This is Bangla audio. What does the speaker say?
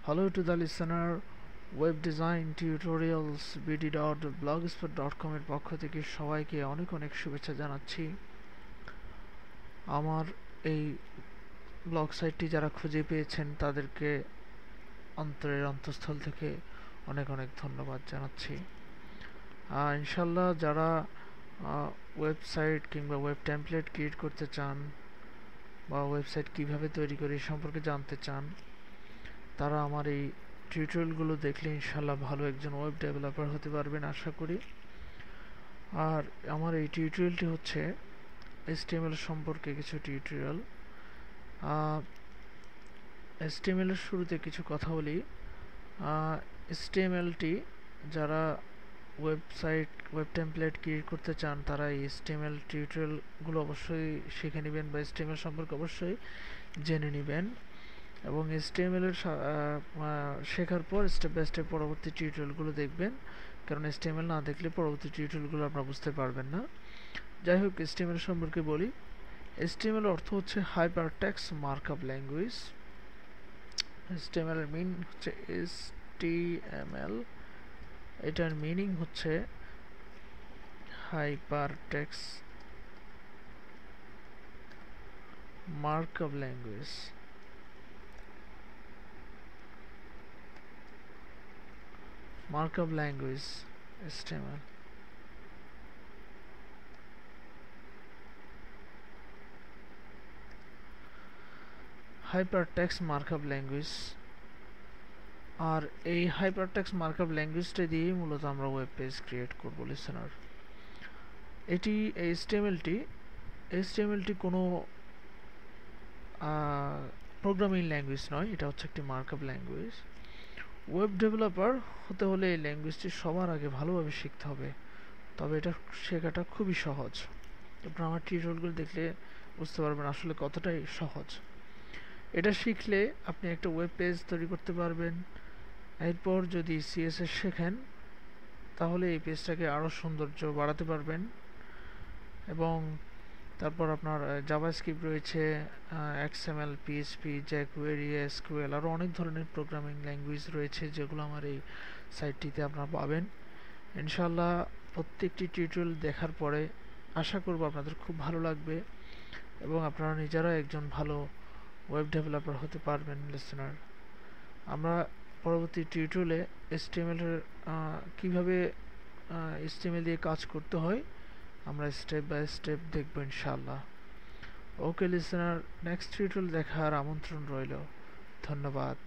Hello to the listener. Web design tutorials bd.blogspot.com এর পক্ষ থেকে সবাইকে অনেক অনেক শুভেচ্ছা জানাচ্ছি। আমার এই ব্লগ সাইটটি যারা খুঁজে পেয়েছেন তাদেরকে অন্তরের অন্তঃস্থল থেকে অনেক অনেক ধন্যবাদ জানাচ্ছি। ইনশাল্লাহ যারা ওয়েবসাইট কিংবা ওয়েব টেমপ্লেট ক্রিয়েট করতে চান বা ওয়েবসাইট কিভাবে তৈরি করি সম্পর্কে জানতে চান, তারা আমার এই টিউটোরিয়ালগুলো দেখলে ইনশাল্লাহ ভালো একজন ওয়েব ডেভেলপার হতে পারবেন আশা করি। আর আমার এই টিউটোরিয়ালটি হচ্ছে HTML সম্পর্কে কিছু টিউটোরিয়াল। HTML এর শুরুতে কিছু কথা বলি। HTMLটি যারা ওয়েবসাইট ওয়েব টেমপ্লেট ক্রিয়েট করতে চান তারা এই HTML টিউটোরিয়ালগুলো অবশ্যই শিখে নেবেন বা HTML সম্পর্কে অবশ্যই জেনে নেবেন এবং HTML এর শেখার পর স্টেপ বাই স্টেপ পরবর্তী টিউটোরিয়ালগুলো দেখবেন, কারণ HTML না দেখলে পরবর্তী টিউটোরিয়ালগুলো আপনারা বুঝতে পারবেন না। যাই হোক, HTML সম্পর্কে বলি। HTML অর্থ হচ্ছে হাইপারটেক্সট মার্কআপ ল্যাঙ্গুয়েজ। HTML এর মিন হচ্ছে HTML, এটার মিনিং হচ্ছে hypertext markup language. Markup language HTML। Hypertext markup language. আর এই হাইপারটেক্সট মার্কআপ ল্যাঙ্গুয়েজটা দিয়ে মূলত আমরা ওয়েব পেজ ক্রিয়েট করব লিসেনার। এটি HTMLটি কোনো প্রোগ্রামিং ল্যাঙ্গুয়েজ নয়, এটা হচ্ছে একটি মার্কআপ ল্যাঙ্গুয়েজ। ওয়েব ডেভেলপার হতে হলে এই ল্যাঙ্গুয়েজটি সবার আগে ভালোভাবে শিখতে হবে, তবে এটা শেখাটা খুবই সহজ। আপনারা আমার টিউটোরিয়ালগুলো দেখলে বুঝতে পারবেন আসলে কতটাই সহজ। এটা শিখলে আপনি একটা ওয়েব পেজ তৈরি করতে পারবেন। এরপর যদি CSS শেখেন তাহলে এই পেজটাকে আরও সৌন্দর্য বাড়াতে পারবেন এবং তারপর আপনার জাভাস্ক্রিপ্ট রয়েছে, XML, PHP, jQuery, SQL, আরও অনেক ধরনের প্রোগ্রামিং ল্যাঙ্গুয়েজ রয়েছে যেগুলো আমার এই সাইটটিতে আপনারা পাবেন। ইনশাল্লাহ প্রত্যেকটি টিউটোরিয়াল দেখার পরে আশা করব আপনাদের খুব ভালো লাগবে এবং আপনারা নিজেরা একজন ভালো ওয়েব ডেভেলপার হতে পারবেন লিসেনার। আমরা পরবর্তী টিউটোরিয়ালে HTML এর কীভাবে HTML দিয়ে কাজ করতে হয় আমরা স্টেপ বাই স্টেপ দেখব ইনশাআল্লাহ। ওকে লিসেনার, নেক্সট টিউটোরিয়াল দেখার আমন্ত্রণ রইল। ধন্যবাদ।